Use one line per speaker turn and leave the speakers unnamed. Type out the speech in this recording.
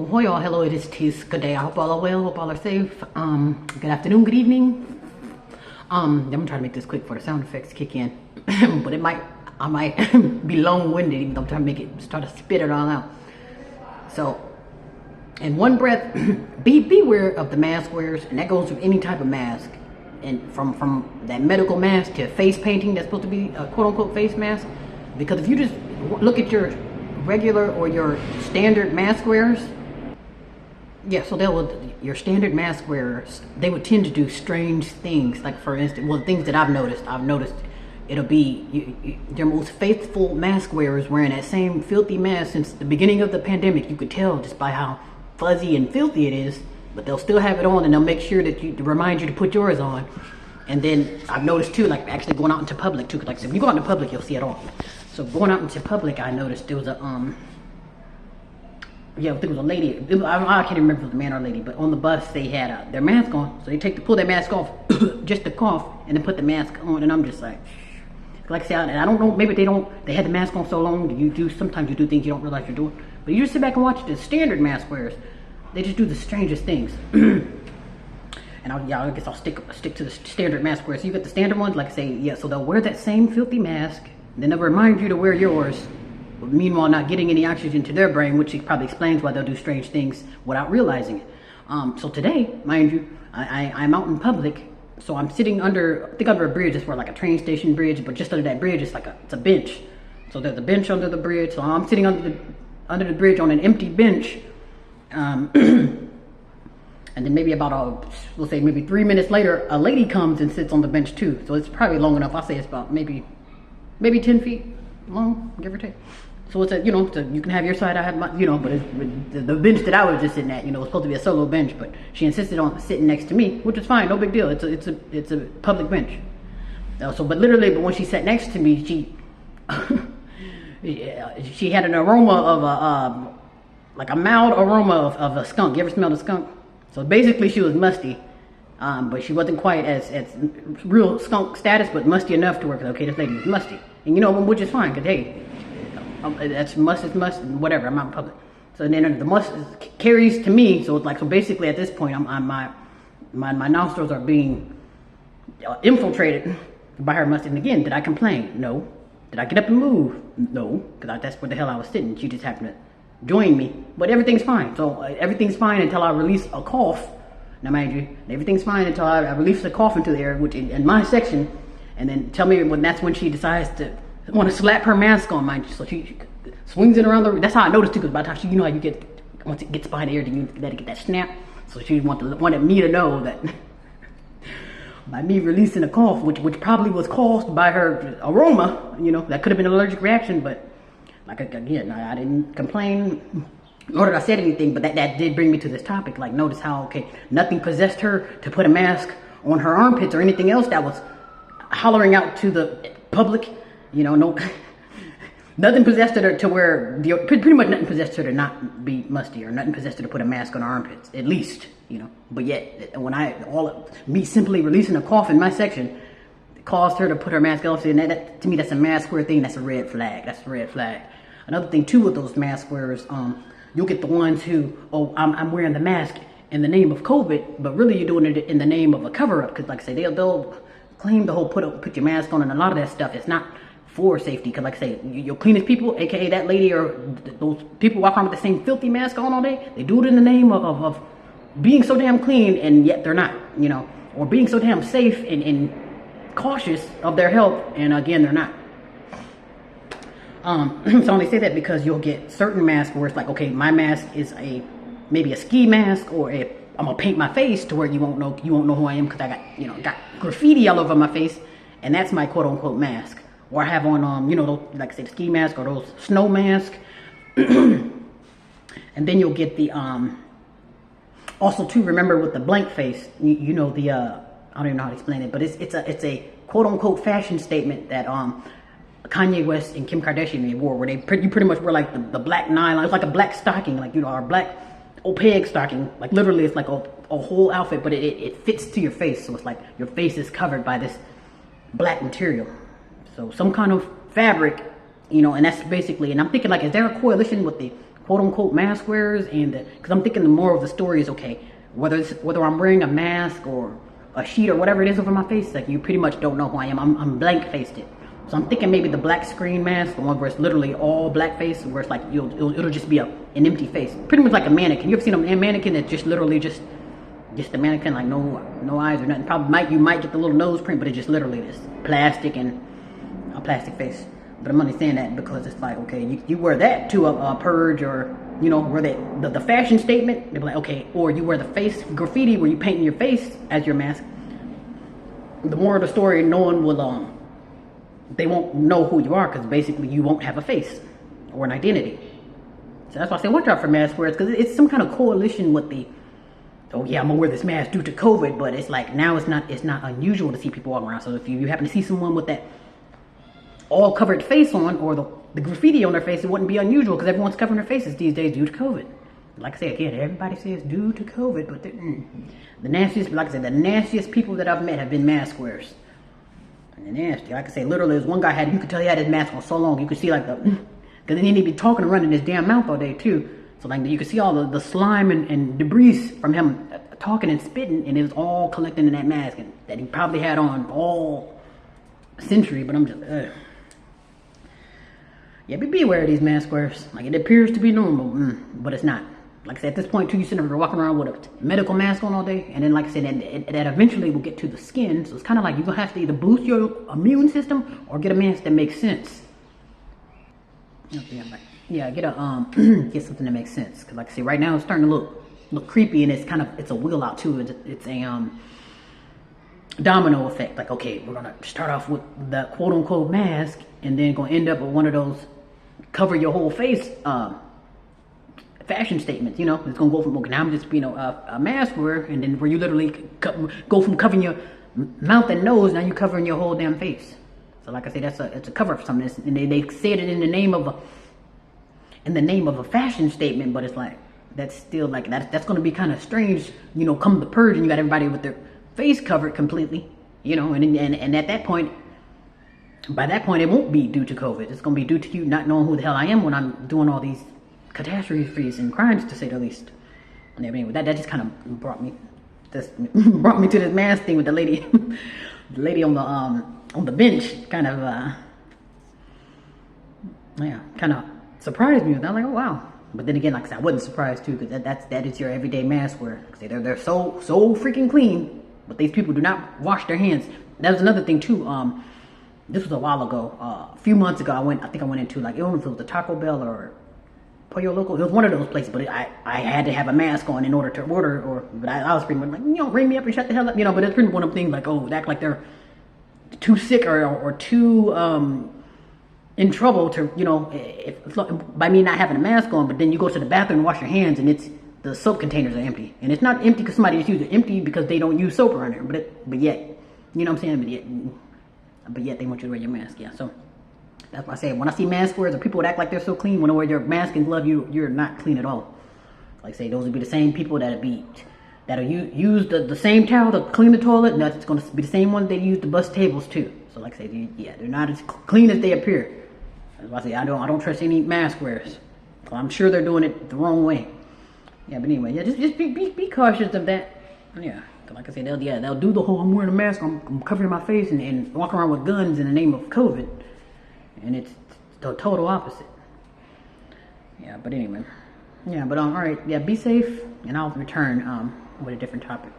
Ahoy all, hello, it is Tease. Good day. I hope all are well, hope all are safe. Good afternoon, good evening. I'm gonna try to make this quick for the sound effects kick in. But I might be long-winded, even though I'm trying to make it, try to spit it all out. So, in one breath, beware of the mask wearers, and that goes with any type of mask. And from that medical mask to face painting that's supposed to be a quote-unquote face mask. Because if you just look at your regular or your standard mask wearers, yeah, so your standard mask wearers, they would tend to do strange things. Like for instance, well, things that I've noticed it'll be their most faithful mask wearers wearing that same filthy mask since the beginning of the pandemic. You could tell just by how fuzzy and filthy it is, but they'll still have it on, and they'll make sure that to remind you to put yours on. And then I've noticed too, like actually going out into public too, like so if you go out into public, you'll see it on. So going out into public, I noticed there was a yeah, I think it was a lady. I can't remember if it was a man or a lady, but on the bus they had their mask on. So they pull their mask off just to cough, and then put the mask on. And I'm just like I said, and I don't know. Maybe they had the mask on so long. Sometimes you do things you don't realize you're doing. But you just sit back and watch the standard mask wearers. They just do the strangest things. And I guess I'll stick to the standard mask wearers. So you get the standard ones, like I say, yeah. So they'll wear that same filthy mask, then they'll remind you to wear yours. Meanwhile, not getting any oxygen to their brain, which probably explains why they'll do strange things without realizing it. So today, mind you, I'm out in public, so I'm sitting under a bridge. It's for like a train station bridge, but just under that bridge, it's a bench. So there's a bench under the bridge. So I'm sitting under the bridge on an empty bench, and then maybe we'll say maybe 3 minutes later, a lady comes and sits on the bench too. So it's probably long enough. I'll say it's about maybe 10 feet long, give or take. So it's you can have your side, I have my, but the bench that I was just sitting at, was supposed to be a solo bench, but she insisted on sitting next to me, which is fine, no big deal. It's a public bench. But when she sat next to me, she had an aroma of like a mild aroma of a skunk. You ever smelled a skunk? So basically, she was musty, but she wasn't quite as real skunk status, but musty enough to work. Okay, this lady was musty, and which is fine, cause hey. That's must, whatever. I'm out in public. So then the must carries to me. So it's like, so basically at this point, my nostrils are being infiltrated by her must. And again, did I complain? No. Did I get up and move? No, because that's where the hell I was sitting. She just happened to join me. But everything's fine. So everything's fine until I release a cough. Now, mind you, everything's fine until I release the cough into the air, which in my section, and then tell me that's when she decides to want to slap her mask on, mind you. So she swings it around the room. That's how I noticed too, because by the time how you once it gets behind the ear, then you let it get that snap. So she wanted me to know that by me releasing a cough, which probably was caused by her aroma, that could have been an allergic reaction. But like again, I didn't complain, nor did I say anything. But that did bring me to this topic. Like, notice how nothing possessed her to put a mask on her armpits or anything else that was hollering out to the public. No, nothing possessed her to wear, pretty much nothing possessed her to not be musty, or nothing possessed her to put a mask on her armpits, at least, But yet, when me simply releasing a cough in my section caused her to put her mask off, and that to me, that's a mask wearer thing. That's a red flag. That's a red flag. Another thing too with those mask wearers, you'll get the ones who, I'm wearing the mask in the name of COVID, but really you're doing it in the name of a cover-up, because like I say, they'll claim the whole put your mask on, and a lot of that stuff is not for safety, because like I say, your cleanest people, aka that lady, or those people walk around with the same filthy mask on all day, they do it in the name of being so damn clean, and yet they're not, or being so damn safe and cautious of their health, and again, they're not. So I only say that because you'll get certain masks where it's like, okay, my mask is maybe a ski mask, or I'm gonna paint my face to where you won't know who I am, because I got graffiti all over my face, and that's my quote unquote mask. Or I have on, those, like I said, the ski mask, or those snow masks. And then you'll get the, also too, remember with the blank face, I don't even know how to explain it, but it's a quote unquote fashion statement that Kanye West and Kim Kardashian wore, where you pretty much wear like the black nylon. It's like a black stocking, like, our black opaque stocking. Like literally it's like a whole outfit, but it fits to your face. So it's like your face is covered by this black material. So some kind of fabric, and that's basically, and I'm thinking like, is there a correlation with the quote unquote mask wearers, and because I'm thinking the moral of the story is, okay, whether I'm wearing a mask or a sheet or whatever it is over my face, like, you pretty much don't know who I am. I'm blank faced it. So I'm thinking maybe the black screen mask, the one where it's literally all black face, where it's like it'll just be an empty face, pretty much like a mannequin. You ever seen a mannequin that's just literally just the mannequin, like no eyes or nothing? Probably you might get the little nose print, but it's just literally this plastic and a plastic face. But I'm only saying that because it's like, okay, you wear that to a purge, or where the fashion statement, they'll be like, okay, or you wear the face graffiti where you paint your face as your mask. The more of the story, no one will they won't know who you are, because basically you won't have a face or an identity. So that's why I say watch out for mask wearers, because it's some kind of coalition with the, oh yeah, I'm gonna wear this mask due to COVID, but it's like now it's not unusual to see people walking around. So if you happen to see someone with that all covered face on, or the graffiti on their face, it wouldn't be unusual, because everyone's covering their faces these days due to COVID. Like I say again, everybody says due to COVID, but the nastiest, like I said, the nastiest people that I've met have been mask wearers. And nasty. Like I say, literally, there's one guy you could tell he had his mask on so long, you could see like because then he'd be talking and running his damn mouth all day too. So like you could see all the slime and debris from him talking and spitting, and it was all collecting in that mask that he probably had on all century. But I'm just, yeah, beware of these mask wearers. Like, it appears to be normal, but it's not. Like I said, at this point too, you sit there walking around with a medical mask on all day, and then like I said, that eventually will get to the skin. So it's kind of like you're gonna have to either boost your immune system or get a mask that makes sense. Yeah, get a get something that makes sense. Cause like I say, right now it's starting to look creepy, and it's a wheel out too. It's a domino effect. Like, okay, we're gonna start off with the quote unquote mask, and then gonna end up with one of those cover your whole face fashion statements. It's gonna go from, okay, now I'm just a mask wearer, and then where you literally go from covering your mouth and nose, now you're covering your whole damn face. So like I say, it's a cover for something, and they said it in the name of a fashion statement, but it's like that's still like that's gonna be kind of strange, come the purge, and you got everybody with their face covered completely, and at that point, by that point, it won't be due to COVID. It's gonna be due to you not knowing who the hell I am when I'm doing all these catastrophes and crimes, to say the least. And anyway, that just kind of brought me to this mask thing with the lady, the lady on the bench, kind of surprised me. I'm like, oh wow. But then again, like I said, I wasn't surprised too, because that is your everyday mask wear. Like I say, they're so freaking clean, but these people do not wash their hands. That was another thing too. This was a while ago. A few months ago, I think I went into, like, I don't know if it was the Taco Bell or Pollo Loco. It was one of those places, but I had to have a mask on in order to order, but I was pretty much like, ring me up and shut the hell up, but it's pretty one of the things like, oh, act like they're too sick or too in trouble to, by me not having a mask on. But then you go to the bathroom and wash your hands, and the soap containers are empty, and it's not empty because somebody just used it, empty because they don't use soap around there. But yet, you know what I'm saying? But yet they want you to wear your mask. Yeah, so that's why I say, when I see mask wearers or people that act like they're so clean, when they wear your mask and glove, you're not clean at all. Like I say, those would be the same people that'll use the same towel to clean the toilet, and that's going to be the same ones they use to bust tables too. So like I say, yeah, they're not as clean as they appear. That's why I say I don't trust any mask wearers. I'm sure they're doing it the wrong way. Yeah, but anyway, yeah, just be cautious of that. Yeah. Like I said, they'll do the whole, I'm wearing a mask, I'm covering my face, and walk around with guns in the name of COVID. And it's the total opposite. Yeah, but anyway. Yeah, but alright, yeah, be safe, and I'll return with a different topic.